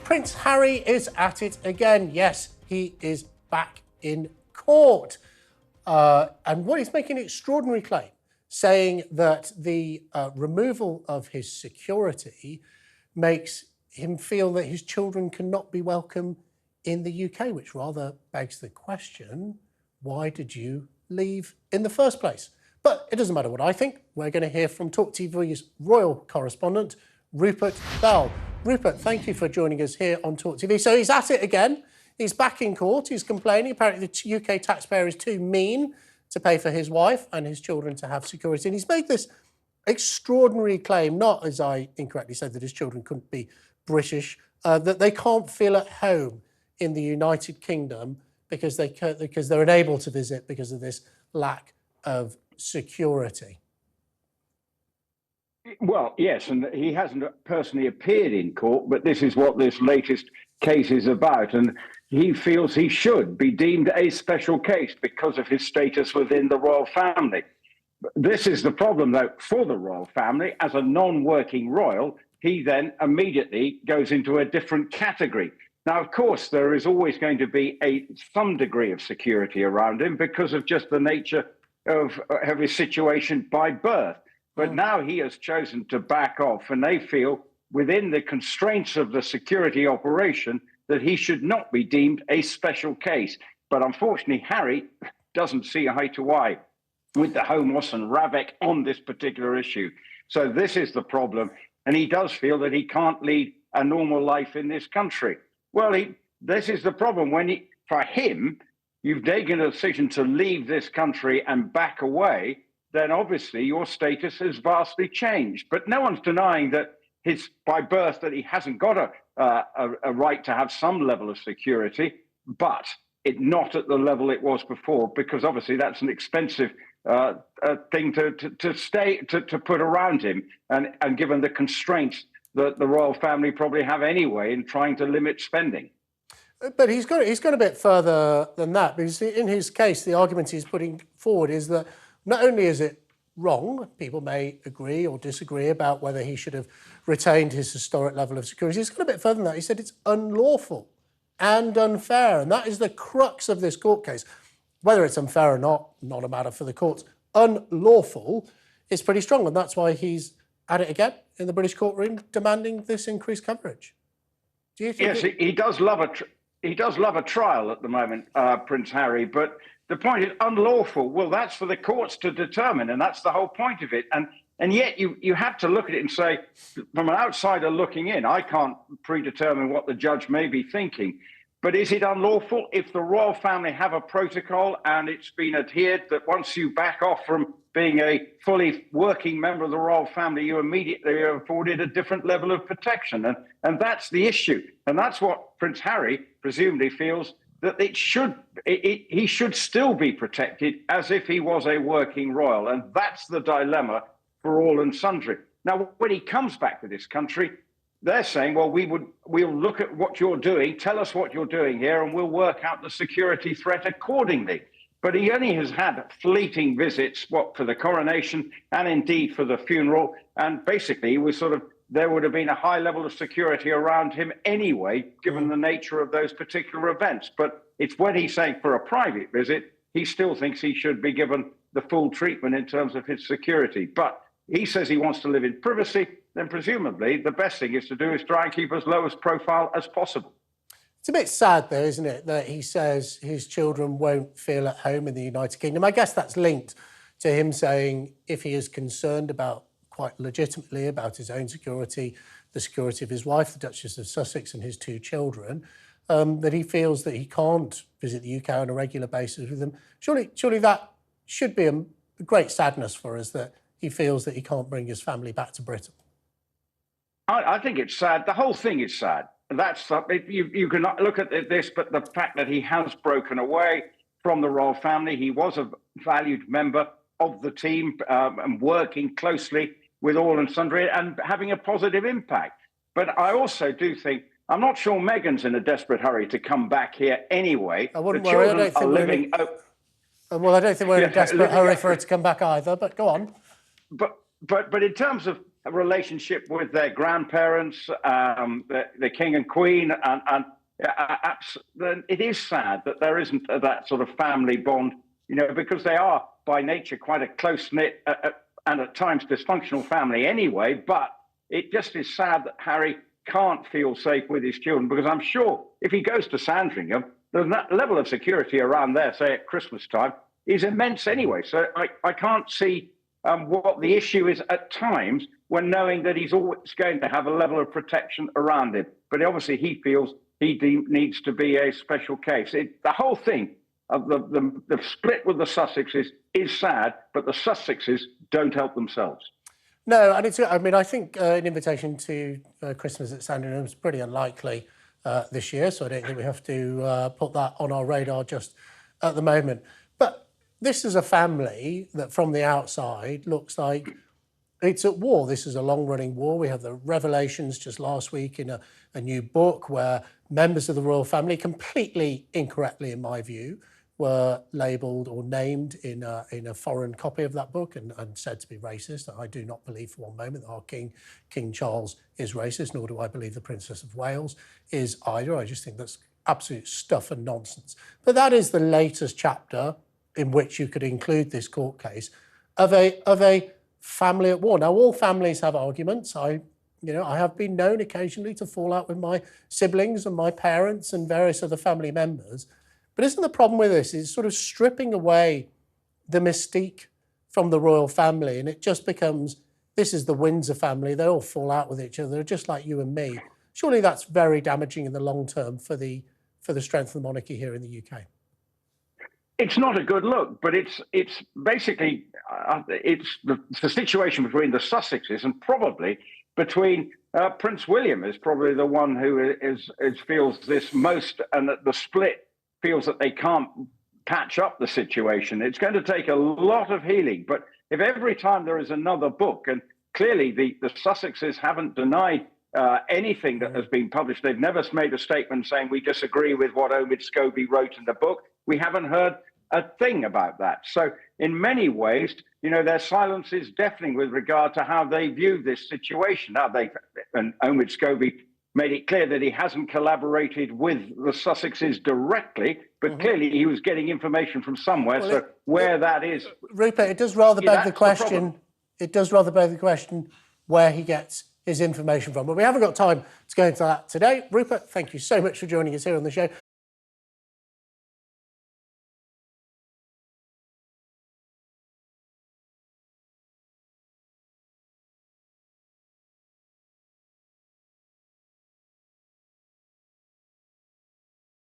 Prince Harry is at it again. Yes, he is back in court. And what he's making an extraordinary claim, saying that the removal of his security makes him feel that his children cannot be welcome in the UK, which rather begs the question, why did you leave in the first place? But it doesn't matter what I think. We're going to hear from TalkTV's royal correspondent, Rupert Bell. Rupert, thank you for joining us here on TalkTV. So he's at it again. He's back in court. He's complaining. Apparently the UK taxpayer is too mean to pay for his wife and his children to have security. And he's made this extraordinary claim, not, as I incorrectly said, that his children couldn't be British, that they can't feel at home in the United Kingdom because they're unable to visit because of this lack of security. Well, yes, and he hasn't personally appeared in court, but this is what this latest case is about. And he feels he should be deemed a special case because of his status within the royal family. This is the problem, though, for the royal family. As a non-working royal, he then immediately goes into a different category. Now, of course, there is always going to be some degree of security around him because of just the nature of his situation by birth. But now he has chosen to back off, and they feel within the constraints of the security operation that he should not be deemed a special case. But unfortunately, Harry doesn't see eye to eye with the Home Office and Ravec on this particular issue. So this is the problem. And he does feel that he can't lead a normal life in this country. Well, this is the problem. For him, you've taken a decision to leave this country and back away, then obviously your status has vastly changed. But no one's denying that by birth that he hasn't got a right to have some level of security, but not at the level it was before, because obviously that's an expensive thing to put around him, and given the constraints that the royal family probably have anyway in trying to limit spending. But he's gone a bit further than that, because in his case, the argument he's putting forward is that not only is it wrong, people may agree or disagree about whether he should have retained his historic level of security. He's gone a bit further than that. He said it's unlawful and unfair, and that is the crux of this court case. Whether it's unfair or not a matter for the courts. Unlawful is pretty strong, and that's why he's at it again in the British courtroom, demanding this increased coverage. Do you think? Yes, he does love a trial at the moment, Prince Harry. But the point is unlawful. Well, that's for the courts to determine, and that's the whole point of it. And yet you have to look at it and say, from an outsider looking in, I can't predetermine what the judge may be thinking. But is it unlawful if the royal family have a protocol and it's been adhered that once you back off from being a fully working member of the royal family, you immediately are afforded a different level of protection? And that's the issue. And that's what Prince Harry presumably feels, that he should still be protected as if he was a working royal. And that's the dilemma for all and sundry. Now, when he comes back to this country, they're saying, well, we'll look at what you're doing, tell us what you're doing here, and we'll work out the security threat accordingly. But he only has had fleeting visits, for the coronation and indeed for the funeral. And basically, there would have been a high level of security around him anyway, given the nature of those particular events. But it's when he's saying for a private visit, he still thinks he should be given the full treatment in terms of his security. But he says he wants to live in privacy, then presumably the best thing is to do is try and keep as low as profile as possible. It's a bit sad, though, isn't it, that he says his children won't feel at home in the United Kingdom. I guess that's linked to him saying if he is concerned quite legitimately about his own security, the security of his wife, the Duchess of Sussex, and his two children, that he feels that he can't visit the UK on a regular basis with them. Surely that should be a great sadness for us, that he feels that he can't bring his family back to Britain. I think it's sad. The whole thing is sad. You can look at this, but the fact that he has broken away from the royal family, he was a valued member of the team and working closely with all and sundry and having a positive impact. But I also do think, I'm not sure Meghan's in a desperate hurry to come back here anyway. I wouldn't worry. I don't think we're in a desperate hurry for her to come back either, but go on. But in terms of relationship with their grandparents, the king and queen, and it is sad that there isn't that sort of family bond, because they are by nature quite a close-knit and at times dysfunctional family anyway. But it just is sad that Harry can't feel safe with his children, because I'm sure if he goes to Sandringham, the level of security around there, say at Christmas time, is immense anyway. So I can't see what the issue is at times when knowing that he's always going to have a level of protection around him. But obviously he feels he needs to be a special case. The whole thing of the split with the Sussexes is sad, but the Sussexes don't help themselves. No, and I think an invitation to Christmas at Sandringham is pretty unlikely this year, so I don't think we have to put that on our radar just at the moment. But this is a family that from the outside looks like it's at war. This is a long-running war. We have the revelations just last week in a new book where members of the royal family, completely incorrectly in my view, were labelled or named in a foreign copy of that book and said to be racist. I do not believe for one moment that our King Charles is racist, nor do I believe the Princess of Wales is either. I just think that's absolute stuff and nonsense. But that is the latest chapter in which you could include this court case of a family at war. Now, all families have arguments. I have been known occasionally to fall out with my siblings and my parents and various other family members. But isn't the problem with this is sort of stripping away the mystique from the royal family, and it just becomes, this is the Windsor family, they all fall out with each other, they're just like you and me. Surely that's very damaging in the long term for the strength of the monarchy here in the UK. It's not a good look, but it's basically it's the situation between the Sussexes and probably between Prince William is probably the one who feels this most, and that the split feels that they can't patch up the situation. It's going to take a lot of healing. But if every time there is another book, and clearly the Sussexes haven't denied anything that has been published. They've never made a statement saying we disagree with what Omid Scobie wrote in the book. We haven't heard a thing about that. So in many ways, their silence is deafening with regard to how they view this situation. Now, and Omid Scobie made it clear that he hasn't collaborated with the Sussexes directly, but clearly he was getting information from somewhere. Well, so where that is... Rupert, it does rather beg the question. It does rather beg the question where he gets his information from. But we haven't got time to go into that today. Rupert, thank you so much for joining us here on the show.